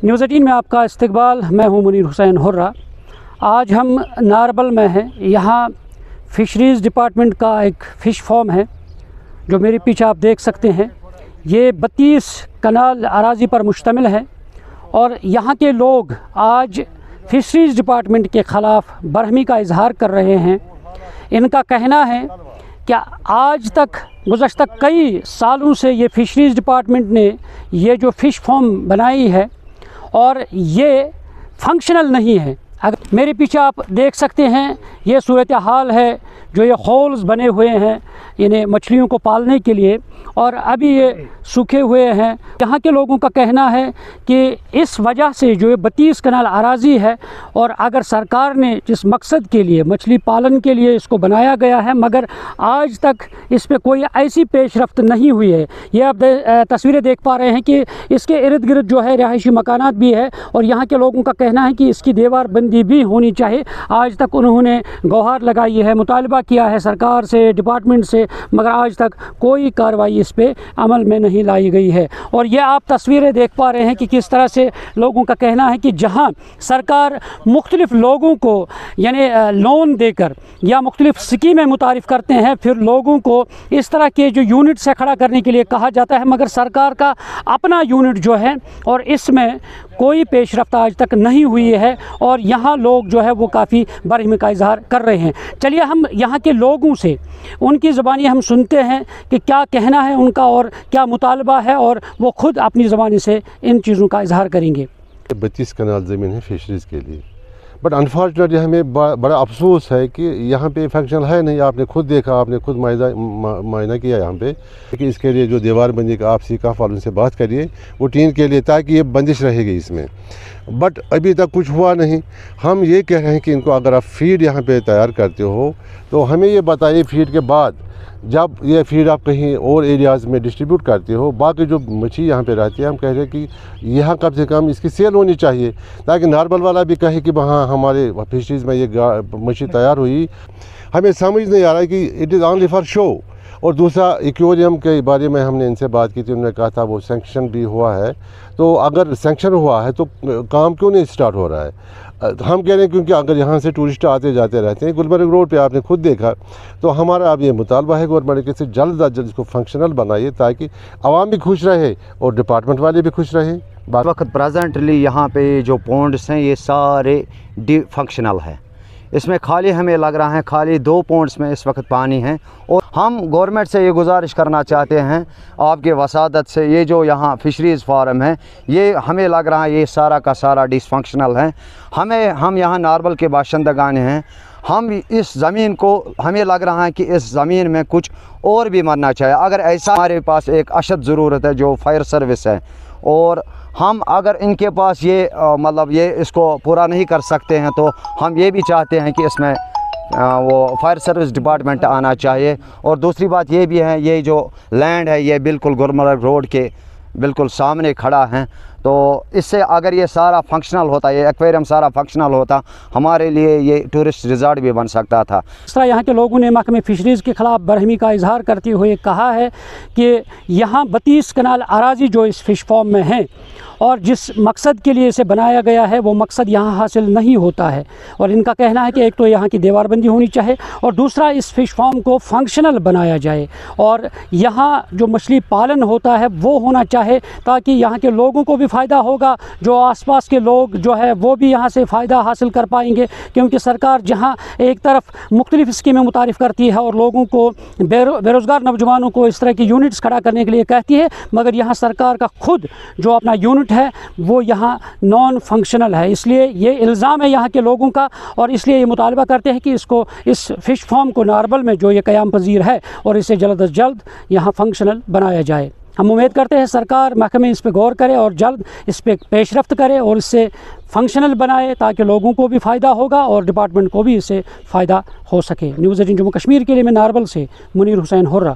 News 18 में आपका इस्तकबाल। मैं हूं मुनीर हुसैन हुर्रा। आज हम नारबल में हैं। यहाँ फ़िशरीज़ डिपार्टमेंट का एक फ़िश फार्म है जो मेरे पीछे आप देख सकते हैं। ये 32 कनाल अराज़ी पर मुश्तमिल है और यहाँ के लोग आज फ़िशरीज़ डिपार्टमेंट के ख़िलाफ़ बरहमी का इजहार कर रहे हैं। इनका कहना है कि आज तक गुज़श्ता कई सालों से ये फ़िशरीज़ डिपार्टमेंट ने ये जो फ़िश फार्म बनाई है और ये फंक्शनल नहीं है। अगर मेरे पीछे आप देख सकते हैं ये सूरत हाल है, जो ये होल्स बने हुए हैं इन्हें मछलियों को पालने के लिए और अभी ये सूखे हुए हैं। यहाँ के लोगों का कहना है कि इस वजह से जो ये 32 कनाल अराज़ी है और अगर सरकार ने जिस मकसद के लिए मछली पालन के लिए इसको बनाया गया है मगर आज तक इस पे कोई ऐसी पेशरफ्त नहीं हुई है। ये आप तस्वीरें देख पा रहे हैं कि इसके इर्द गिर्द जो है रिहायशी मकानात भी है और यहाँ के लोगों का कहना है कि इसकी दीवार बंदी भी होनी चाहिए। आज तक उन्होंने गुहार लगाई है, मुतालबा किया है सरकार से, डिपार्टमेंट से, मगर आज तक कोई कार्रवाई इस पे अमल में नहीं लाई गई है। और ये आप तस्वीरें देख पा रहे हैं कि किस तरह से लोगों का कहना है कि जहां सरकार मुख्तलिफ लोगों को यानी लोन देकर या मुख्तलिफ स्कीमें मुतारिफ़ करते हैं, फिर लोगों को इस तरह के जो यूनिट से खड़ा करने के लिए कहा जाता है, मगर सरकार का अपना यूनिट जो है और इसमें कोई पेशरफ्त आज तक नहीं हुई है और यहाँ लोग जो है वो काफ़ी बरहमी का इजहार कर रहे हैं। चलिए हम यहाँ के लोगों से उनकी ज़बानी हम सुनते हैं कि क्या कहना है उनका और क्या मुतालबा है और वो ख़ुद अपनी ज़बानी से इन चीज़ों का इजहार करेंगे। 32 कनाल ज़मीन है फिशरीज़ के लिए, बट अनफॉर्चुनेटली हमें बड़ा अफसोस है कि यहाँ पे फंक्शनल है नहीं। आपने खुद देखा, आपने खुद मायना किया यहाँ पे कि इसके लिए जो दीवार बंदी का आप सीकाफ वालों से बात करिए वो टीन के लिए, ताकि ये बंदिश रहेगी इसमें, बट अभी तक कुछ हुआ नहीं। हम ये कह रहे हैं कि इनको अगर आप फीड यहाँ पे तैयार करते हो तो हमें ये बताइए फीड के बाद जब ये फीड आप कहीं और एरियाज़ में डिस्ट्रीब्यूट करते हो, बाकी जो मछली यहाँ पे रहती है, हम कह रहे हैं कि यहाँ कम से कम इसकी सेल होनी चाहिए ताकि नारबल वाला भी कहे कि वहाँ हमारे फिशरीज़ में ये मछली तैयार हुई। हमें समझ नहीं आ रहा है कि it is only for show. और दूसरा एक्वेरियम के बारे में हमने इनसे बात की थी, उन्होंने कहा था वो सैंक्शन भी हुआ है, तो अगर सैंक्शन हुआ है तो काम क्यों नहीं स्टार्ट हो रहा है। हम कह रहे हैं क्योंकि अगर यहाँ से टूरिस्ट आते जाते रहते हैं, गुलमर्ग रोड पे आपने खुद देखा, तो हमारा अब ये मुतालबा है गवर्नमेंट के से जल्द अज जल्द इसको फंक्शनल बनाइए ताकि आवाम भी खुश रहे और डिपार्टमेंट वाले भी खुश रहे। वक्त प्रेजेंटली यहाँ पे जो पॉन्ड्स हैं ये सारे फंक्शनल है। इसमें खाली हमें लग रहा है खाली 2 पॉन्ड्स में इस वक्त पानी है और हम गवर्नमेंट से ये गुजारिश करना चाहते हैं आपके वसादत से, ये जो यहाँ फिशरीज़ फार्म है ये हमें लग रहा है ये सारा का सारा डिसफंक्शनल है। हम यहाँ नारबल के बाशिंदगान हैं, हम इस ज़मीन को हमें लग रहा है कि इस ज़मीन में कुछ और भी मरना चाहिए। अगर ऐसा हमारे पास एक अशद ज़रूरत है जो फायर सर्विस है और हम अगर इनके पास ये मतलब ये इसको पूरा नहीं कर सकते हैं तो हम ये भी चाहते हैं कि इसमें वो फायर सर्विस डिपार्टमेंट आना चाहिए। और दूसरी बात ये भी है ये जो लैंड है ये बिल्कुल गुलमर्ग रोड के बिल्कुल सामने खड़ा है, तो इससे अगर ये सारा फंक्शनल होता, ये एक्वेरियम सारा फंक्शनल होता, हमारे लिए ये टूरिस्ट रिजॉर्ट भी बन सकता था। इस तरह यहाँ के लोगों ने महकमे फ़िशरीज़ के ख़िलाफ़ बरहमी का इजहार करते हुए कहा है कि यहाँ 32 कनाल अराज़ी जो इस फ़िश फार्म में हैं और जिस मकसद के लिए इसे बनाया गया है वो मकसद यहाँ हासिल नहीं होता है। और इनका कहना है कि एक तो यहाँ की दीवारबंदी होनी चाहिए और दूसरा इस फ़िश फार्म को फंक्शनल बनाया जाए और यहाँ जो मछली पालन होता है वो होना चाहे ताकि यहाँ के लोगों को भी फ़ायदा होगा, जो आसपास के लोग जो है वो भी यहाँ से फ़ायदा हासिल कर पाएंगे। क्योंकि सरकार जहाँ एक तरफ मुख्तलिफ़ स्कीमें मुतारिफ़ करती है और लोगों को बेरोज़गार नौजवानों को इस तरह की यूनिट्स खड़ा करने के लिए कहती है, मगर यहाँ सरकार का खुद जो अपना यूनिट है वो यहाँ नॉन फंक्शनल है। इसलिए ये इल्ज़ाम है यहाँ के लोगों का और इसलिए ये मुतालबा करते हैं कि इसको इस फ़िश फार्म को नारबल में जो ये क़याम पज़ीर है और इसे जल्द अज जल्द यहाँ फंक्शनल बनाया जाए। हम उम्मीद करते हैं सरकार महकमे इस पर गौर करे और जल्द इस पर पेशरफ्त करे और इससे फंक्शनल बनाए ताकि लोगों को भी फ़ायदा होगा और डिपार्टमेंट को भी इससे फ़ायदा हो सके। न्यूज़ 18 जम्मू कश्मीर के लिए मैं नारबल से मुनीर हुसैन हुर्रा।